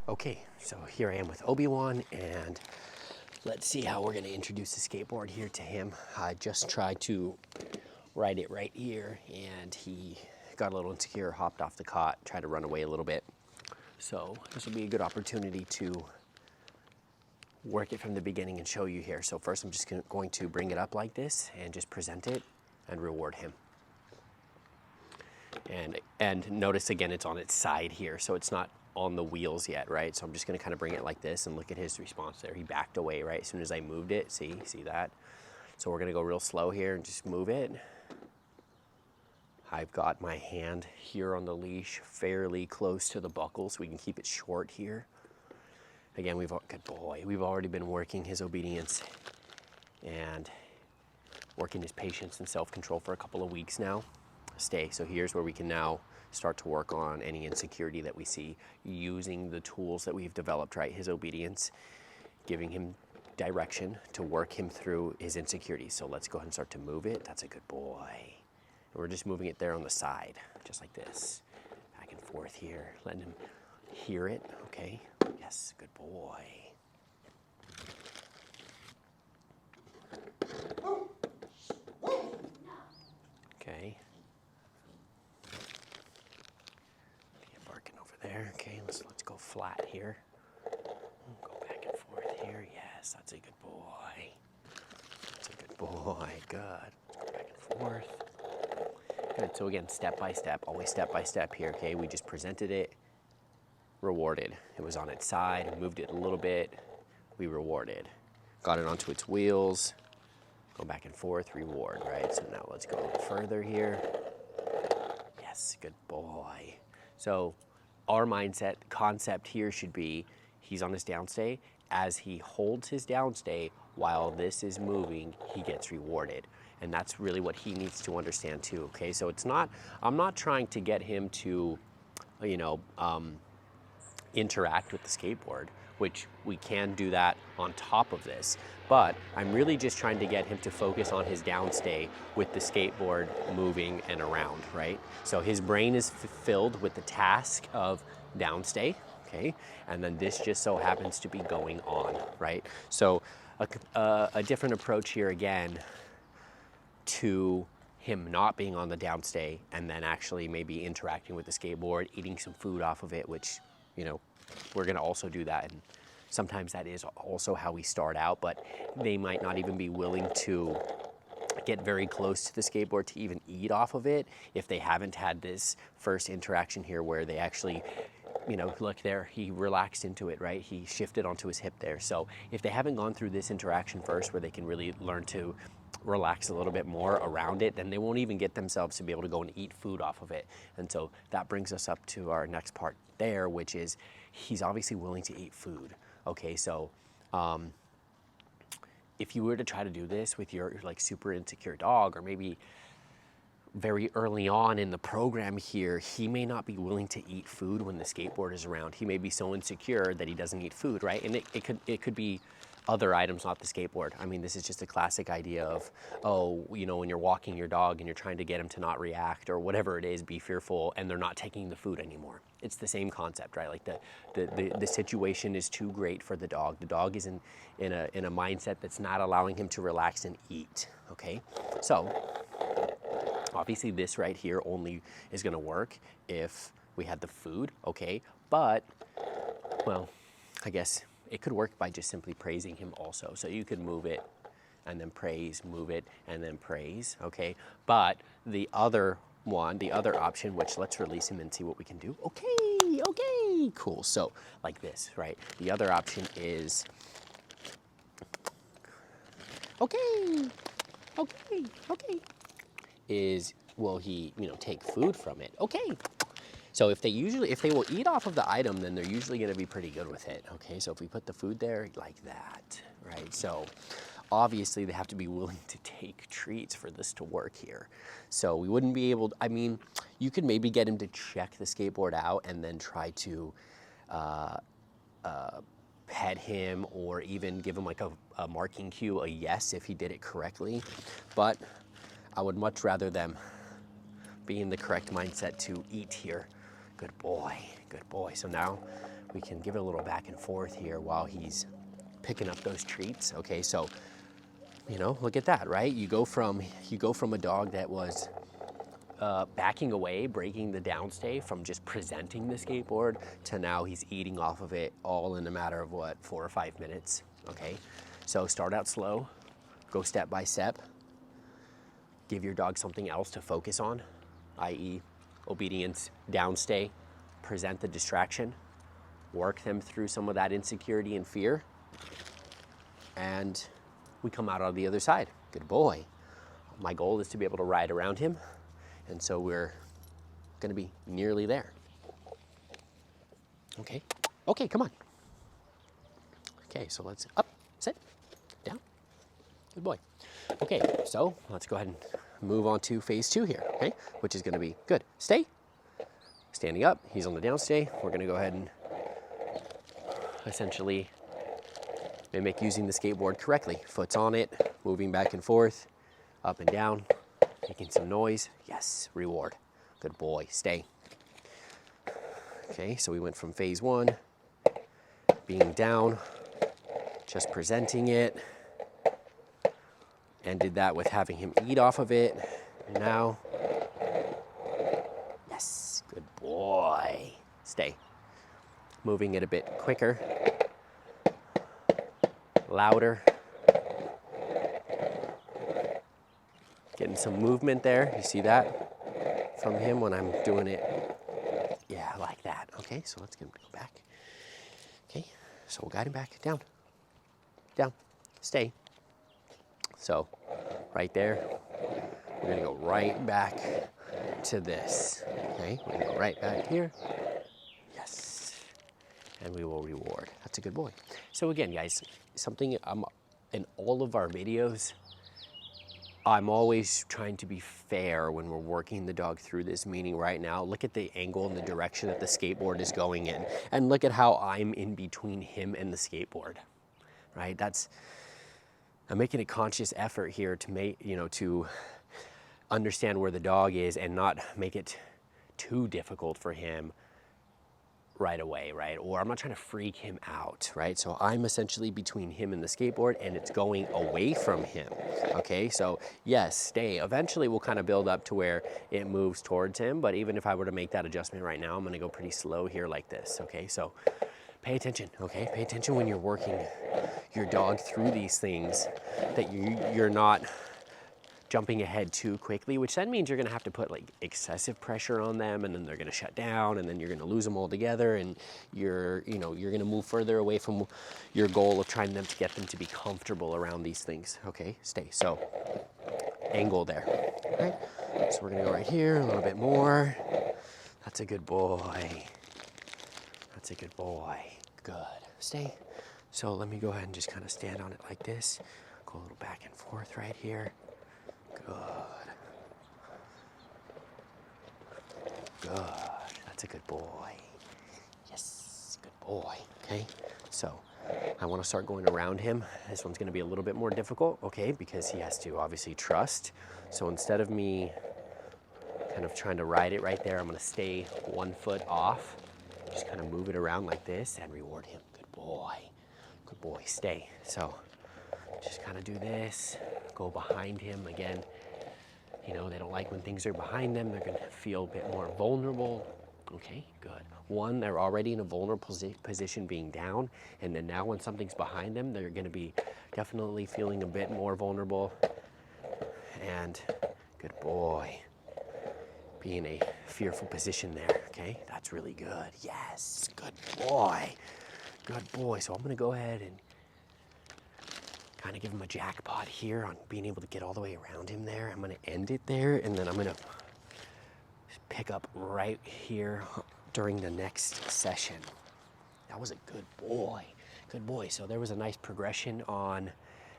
Okay, so here I am with Obi-Wan, and let's see how we're going to introduce the skateboard here to him. I just tried to ride it right here, and he got a little insecure, hopped off the cot, tried to run away a little bit. So this will be a good opportunity to work it from the beginning and show you here. So first I'm just going to bring it up like this and just present it and reward him. And notice again, it's on its side here, so it's not on the wheels yet, right? So I'm just gonna kind of bring it like this and look at his response there. He backed away, right? As soon as I moved it, see that? So we're gonna go real slow here and just move it. I've got my hand here on the leash fairly close to the buckle so we can keep it short here. Again, good boy, we've already been working his obedience and working his patience and self-control for a couple of weeks now. So here's where we can now start to work on any insecurity that we see using the tools that we've developed, right? His obedience, giving him direction to work him through his insecurities. So let's go ahead and start to move it. That's a good boy. And we're just moving it there on the side, just like this. Back and forth here, letting him hear it, okay? Yes, good boy. Okay. There. Okay, let's go flat here. Go back and forth here. Yes, that's a good boy. That's a good boy. Good. Go back and forth. Good. So again, step by step, always step by step here. Okay, we just presented it, rewarded. It was on its side, moved it a little bit, we rewarded. Got it onto its wheels, go back and forth, reward, right? So now let's go a little further here. Yes, good boy. So our mindset concept here should be he's on his downstay. As he holds his downstay while this is moving, he gets rewarded. And that's really what he needs to understand too, okay? So I'm not trying to get him to, interact with the skateboard, which we can do that on top of this. But I'm really just trying to get him to focus on his downstay with the skateboard moving and around, right? So his brain is filled with the task of downstay, okay? And then this just so happens to be going on, right? So a different approach here again to him not being on the downstay and then actually maybe interacting with the skateboard, eating some food off of it, which, we're gonna also do that. And sometimes that is also how we start out, but they might not even be willing to get very close to the skateboard to even eat off of it if they haven't had this first interaction here where they actually, look there, he relaxed into it, right? He shifted onto his hip there. So if they haven't gone through this interaction first where they can really learn to relax a little bit more around it, then they won't even get themselves to be able to go and eat food off of it. And so that brings us up to our next part there, which is he's obviously willing to eat food. Okay, so if you were to try to do this with your super insecure dog, or maybe very early on in the program here, he may not be willing to eat food when the skateboard is around. He may be so insecure that he doesn't eat food, right? And it could be other items, not the skateboard. I mean, this is just a classic idea of, when you're walking your dog and you're trying to get him to not react or whatever it is, be fearful, and they're not taking the food anymore. It's the same concept, right? Like the situation is too great for the dog. The dog is in a mindset that's not allowing him to relax and eat, okay? So obviously this right here only is gonna work if we had the food, okay? But, well, I guess it could work by just simply praising him also. So you could move it and then praise, move it and then praise, okay? But the other option, which let's release him and see what we can do. Okay, cool. So like this, right? The other option is, okay, is will he, take food from it? Okay. So if they will eat off of the item, then they're usually gonna be pretty good with it, okay? So if we put the food there like that, right? So obviously they have to be willing to take treats for this to work here. So we wouldn't be able, you could maybe get him to check the skateboard out and then try to pet him or even give him like a marking cue, a yes if he did it correctly. But I would much rather them be in the correct mindset to eat here. Good boy, good boy. So now we can give it a little back and forth here while he's picking up those treats. Okay, so, you know, look at that, right? You go from a dog that was backing away, breaking the downstay from just presenting the skateboard, to now he's eating off of it all in a matter of what, 4 or 5 minutes. Okay, so start out slow, go step by step, give your dog something else to focus on, i.e. obedience, downstay, present the distraction, work them through some of that insecurity and fear, and we come out on the other side. Good boy. My goal is to be able to ride around him, and so we're gonna be nearly there. Okay, okay, come on. Okay, so let's up, sit, down. Good boy. Okay, so let's go ahead and move on to phase 2 here, okay? Which is gonna be good. Stay, standing up, he's on the downstay. We're gonna go ahead and essentially mimic using the skateboard correctly. Foot's on it, moving back and forth, up and down, making some noise. Yes, reward. Good boy, stay. Okay, so we went from phase 1, being down, just presenting it, and did that with having him eat off of it. Now, yes, good boy. Stay. Moving it a bit quicker, louder. Getting some movement there. You see that from him when I'm doing it? Yeah, like that. Okay, so let's get him to go back. Okay, so we'll guide him back. Down, down, stay. So right there, we're gonna go right back to this. Okay, we're gonna go right back here. Yes, and we will reward. That's a good boy. So again, guys, something in all of our videos, I'm always trying to be fair when we're working the dog through this, meaning right now, look at the angle and the direction that the skateboard is going in, and look at how I'm in between him and the skateboard, right? I'm making a conscious effort here to to understand where the dog is and not make it too difficult for him right away, right? Or I'm not trying to freak him out, right? So I'm essentially between him and the skateboard, and it's going away from him, okay? So yes, stay. Eventually we'll kind of build up to where it moves towards him, but even if I were to make that adjustment right now, I'm gonna go pretty slow here like this, okay? So pay attention, okay? Pay attention when you're working your dog through these things, that you're not jumping ahead too quickly, which then means you're gonna have to put like excessive pressure on them, and then they're gonna shut down, and then you're gonna lose them altogether, and you're gonna move further away from your goal of trying to get them to be comfortable around these things. Okay, stay. So angle there. Okay, so we're gonna go right here a little bit more. That's a good boy. That's a good boy. Good. Stay. So let me go ahead and just kind of stand on it like this. Go a little back and forth right here. Good. Good. That's a good boy. Yes, good boy. Okay, so I want to start going around him. This one's going to be a little bit more difficult, okay, because he has to obviously trust. So instead of me kind of trying to ride it right there, I'm going to stay 1 foot off. Just kind of move it around like this and reward him. Good boy. Good boy. Stay. So just kind of do this. Go behind him again. You know, they don't like when things are behind them. They're going to feel a bit more vulnerable. Okay, good. One, they're already in a vulnerable position being down, and then now when something's behind them, they're going to be definitely feeling a bit more vulnerable. And good boy. Be in a fearful position there, okay? That's really good. Yes, good boy. Good boy. So I'm going to go ahead and kind of give him a jackpot here on being able to get all the way around him there. I'm going to end it there, and then I'm going to pick up right here during the next session. That was a good boy. Good boy. So there was a nice progression on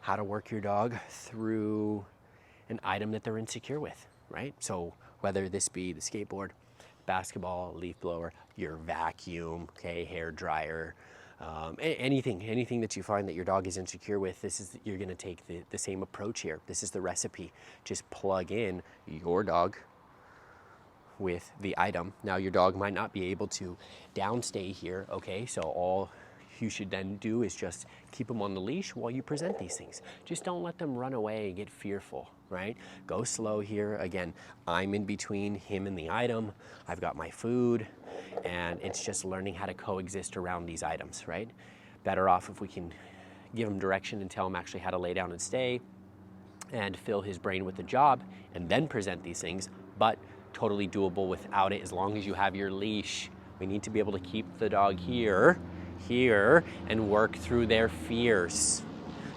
how to work your dog through an item that they're insecure with, right? So whether this be the skateboard, basketball, leaf blower, your vacuum, okay, hair dryer, anything that you find that your dog is insecure with, you're gonna take the same approach here. This is the recipe. Just plug in your dog with the item. Now your dog might not be able to downstay here, okay? So all you should then do is just keep them on the leash while you present these things. Just don't let them run away and get fearful, right? Go slow here. Again, I'm in between him and the item. I've got my food, and it's just learning how to coexist around these items, right? Better off if we can give him direction and tell him actually how to lay down and stay and fill his brain with the job and then present these things, but totally doable without it as long as you have your leash. We need to be able to keep the dog here, and work through their fears.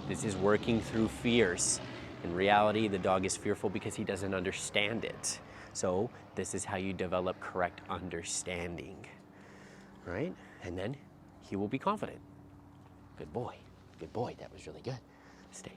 This is working through fears. In reality, the dog is fearful because he doesn't understand it. So this is how you develop correct understanding, right? And then he will be confident. Good boy, that was really good. Stay.